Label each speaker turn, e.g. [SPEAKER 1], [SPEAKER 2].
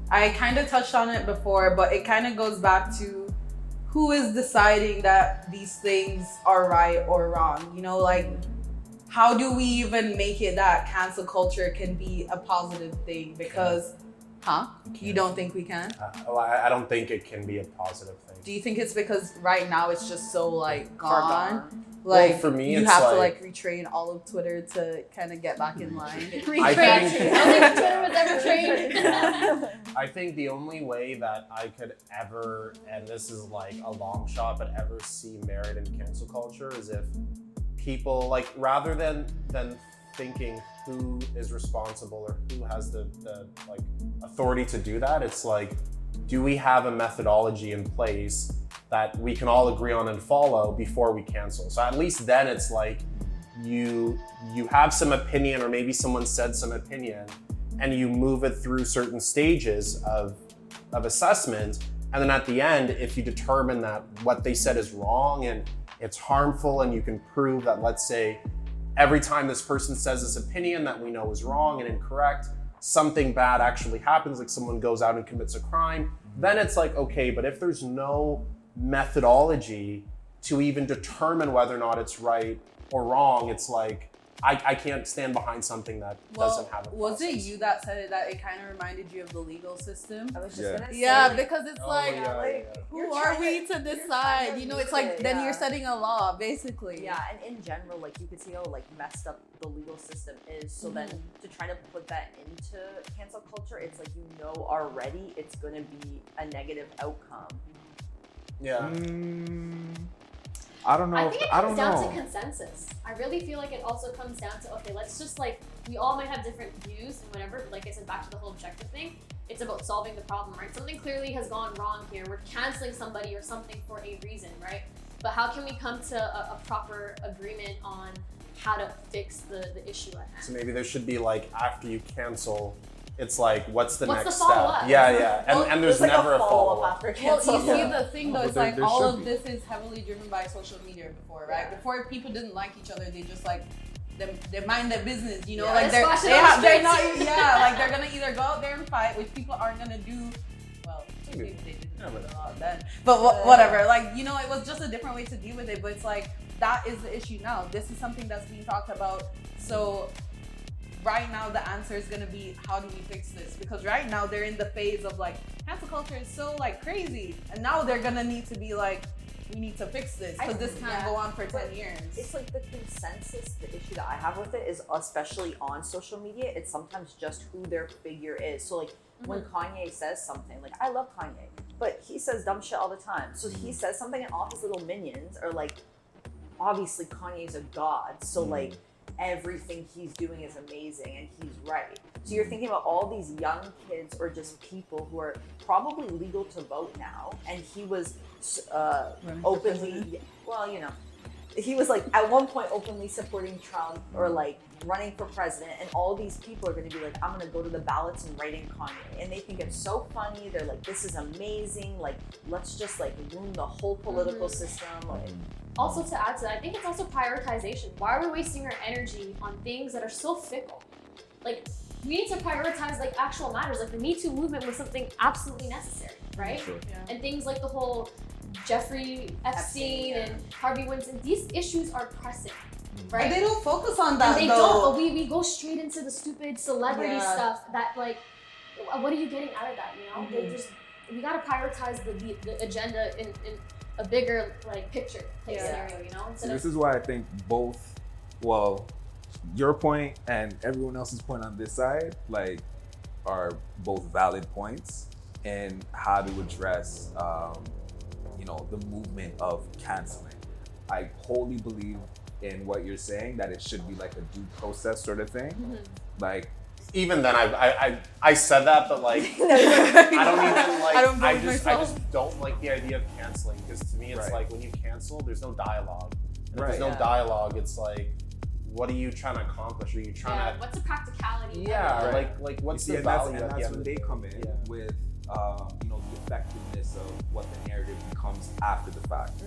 [SPEAKER 1] I kind of touched on it before, but it kind of goes back to who is deciding that these things are right or wrong. You know, like, how do we even make it that cancel culture can be a positive thing? Because, you don't think we can?
[SPEAKER 2] I don't think it can be a positive thing.
[SPEAKER 1] Do you think it's because right now it's just so like gone? Like,
[SPEAKER 2] well, for me,
[SPEAKER 1] you
[SPEAKER 2] it's
[SPEAKER 1] have to like retrain all of Twitter to kind of get back in line.
[SPEAKER 3] I don't think Twitter was ever trained.
[SPEAKER 2] I think the only way that I could ever, and this is like a long shot, but ever see merit in cancel culture is if people, like, rather than thinking who is responsible or who has the like authority to do that, it's like, do we have a methodology in place that we can all agree on and follow before we cancel? So at least then it's like you have some opinion, or maybe someone said some opinion, and you move it through certain stages of assessment. And then at the end, if you determine that what they said is wrong and it's harmful, and you can prove that, let's say, every time this person says this opinion that we know is wrong and incorrect, something bad actually happens, like someone goes out and commits a crime, then it's like, okay, but if there's no methodology to even determine whether or not it's right or wrong, it's like, I can't stand behind something that doesn't have a process.
[SPEAKER 1] Was it you that said it, that it kind of reminded you of the legal system?
[SPEAKER 4] I was just gonna say.
[SPEAKER 1] Yeah, because it's who
[SPEAKER 4] You're
[SPEAKER 1] are we to decide? You know, it's like, then you're setting a law, basically.
[SPEAKER 4] Yeah, and in general, like, you could see how like messed up the legal system is. So then to try to put that into cancel culture, it's like, you know, already it's gonna be a negative outcome.
[SPEAKER 2] Yeah.
[SPEAKER 5] I don't know.
[SPEAKER 3] I think it comes down to consensus. I really feel like it also comes down to, okay, let's just like, we all might have different views and whatever, but like I said, back to the whole objective thing, it's about solving the problem, right? Something clearly has gone wrong here. We're canceling somebody or something for a reason, right? But how can we come to a proper agreement on how to fix the issue at hand?
[SPEAKER 2] So maybe there should be, like, after you cancel, it's like, what's the next
[SPEAKER 3] the
[SPEAKER 2] step?
[SPEAKER 3] follow-up?
[SPEAKER 2] Yeah.
[SPEAKER 1] Well,
[SPEAKER 2] and there's
[SPEAKER 4] like
[SPEAKER 2] never a
[SPEAKER 4] follow-up
[SPEAKER 2] follow-up.
[SPEAKER 4] after
[SPEAKER 1] Well,
[SPEAKER 4] cancel.
[SPEAKER 1] you see, the thing though,
[SPEAKER 5] But
[SPEAKER 1] it's like
[SPEAKER 5] there
[SPEAKER 1] all
[SPEAKER 5] should
[SPEAKER 1] of
[SPEAKER 5] be.
[SPEAKER 1] this is heavily driven by social media before, right?
[SPEAKER 4] Yeah.
[SPEAKER 1] Before, people didn't like each other, they just like, they mind their business, you know?
[SPEAKER 4] Yeah.
[SPEAKER 1] Like they're
[SPEAKER 3] Squash it on the
[SPEAKER 1] they're not,
[SPEAKER 3] streets.
[SPEAKER 1] like they're gonna either go out there and fight, which people aren't gonna do. Well, maybe they didn't do a lot then, but whatever. Like, you know, it was just a different way to deal with it. But it's like, that is the issue now. This is something that's being talked about. So right now the answer is gonna be, how do we fix this? Because right now they're in the phase of like, cancel culture is so like crazy, and now they're gonna need to be like, we need to fix this, because this can't go on for 10 years.
[SPEAKER 4] It's like the consensus, the issue that I have with it is, especially on social media, it's sometimes just who their figure is. So like, when Kanye says something, like, I love Kanye, but he says dumb shit all the time. So he says something and all his little minions are like, obviously Kanye's a god, so like, everything he's doing is amazing and he's right. So you're thinking about all these young kids or just people who are probably legal to vote now, and he was openly, well, you know, he was like at one point openly supporting Trump or like running for president, and all these people are going to be like, I'm going to go to the ballots and write in Kanye, and they think it's so funny. They're like, this is amazing, like, let's just like ruin the whole political system. Like,
[SPEAKER 3] Also, to add to that, I think it's also prioritization. Why are we wasting our energy on things that are so fickle? Like, we need to prioritize like actual matters. Like the Me Too movement was something absolutely necessary, right?
[SPEAKER 5] Sure.
[SPEAKER 1] Yeah.
[SPEAKER 3] And things like the whole Jeffrey Epstein and Harvey Weinstein, these issues are pressing, right?
[SPEAKER 1] But they don't focus on that,
[SPEAKER 3] And they
[SPEAKER 1] though.
[SPEAKER 3] don't, but we go straight into the stupid celebrity stuff that, like, what are you getting out of that, you know? They just, we gotta prioritize the agenda in a bigger, like, picture type scenario, you know?
[SPEAKER 5] So this is why I think both, well, your point and everyone else's point on this side, like, are both valid points in how to address, you know, the movement of canceling. I wholly believe in what you're saying, that it should be like a due process sort of thing. Like,
[SPEAKER 2] even then, I said that, but like, I don't even like. I just don't like the idea of canceling, because to me, it's like, when you cancel, there's no dialogue. And if there's no dialogue, it's like, what are you trying to accomplish? Are you trying to?
[SPEAKER 3] What's the practicality?
[SPEAKER 2] Yeah, like what's the value?
[SPEAKER 5] And that's when they come in with, you know, the effectiveness of what the narrative becomes after the fact.